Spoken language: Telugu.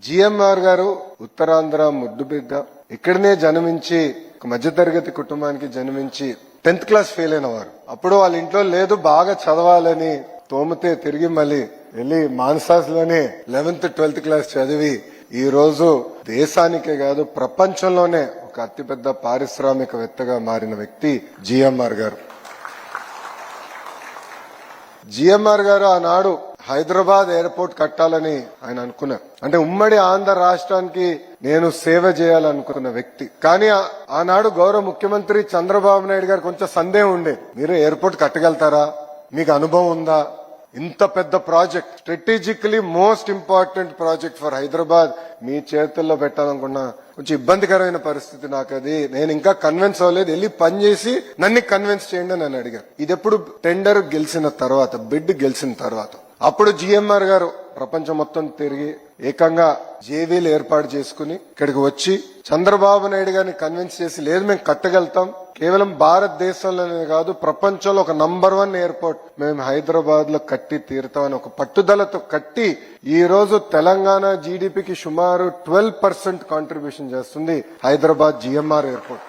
జిఎంఆర్ గారు ఉత్తరాంధ్ర ముద్దుబిడ్డ, ఇక్కడనే జన్మించి ఒక మధ్యతరగతి కుటుంబానికి జన్మించి 10th క్లాస్ ఫెయిల్ అయిన వారు. అప్పుడు వాళ్ళ ఇంట్లో లేదు, బాగా చదవాలని తోమితే తిరిగి మళ్ళీ వెళ్లి మాన్సాస్లోనే 11th 12th క్లాస్ చదివి ఈ రోజు దేశానికే కాదు ప్రపంచంలోనే ఒక అతిపెద్ద పారిశ్రామికవేత్తగా మారిన వ్యక్తి జిఎంఆర్ గారు. జిఎంఆర్ గారు ఆనాడు హైదరాబాద్ ఎయిర్పోర్ట్ కట్టాలని ఆయన అనుకున్నారు. అంటే ఉమ్మడి ఆంధ్ర రాష్ట్రానికి నేను సేవ చేయాలనుకున్న వ్యక్తి. కానీ ఆనాడు గౌరవ ముఖ్యమంత్రి చంద్రబాబు నాయుడు గారు కొంచెం సందేహం ఉండేది. మీరు ఎయిర్పోర్ట్ కట్టగలుగుతారా, మీకు అనుభవం ఉందా, ఇంత పెద్ద project, strategically most important project for Hyderabad మీ చేతుల్లో పెట్టాలనుకున్నా కొంచెం ఇబ్బందికరమైన పరిస్థితి. నాకు అది నేను ఇంకా కన్విన్స్ అవ్వలేదు, వెళ్ళి పని చేసి నన్ను కన్విన్స్ చేయండి అని నన్ను అడిగారు. ఇది ఎప్పుడు టెండర్ గెలిచిన తర్వాత, బిడ్ గెలిచిన తర్వాత. అప్పుడు జిఎంఆర్ గారు ప్రపంచం మొత్తం తిరిగి ఏకంగా జేవీలు ఏర్పాటు చేసుకుని ఇక్కడికి వచ్చి చంద్రబాబు నాయుడు గారిని కన్విన్స్ చేసి, లేదు మేము కట్టగలుగుతాం, కేవలం భారతదేశంలోనే కాదు ప్రపంచంలో ఒక నంబర్ 1 ఎయిర్పోర్ట్ మేము హైదరాబాద్ లో కట్టి తీరుతామని ఒక పట్టుదలతో కట్టి ఈ రోజు తెలంగాణ జీడీపీకి సుమారు 12% కాంట్రిబ్యూషన్ చేస్తుంది హైదరాబాద్ జిఎంఆర్ ఎయిర్పోర్ట్.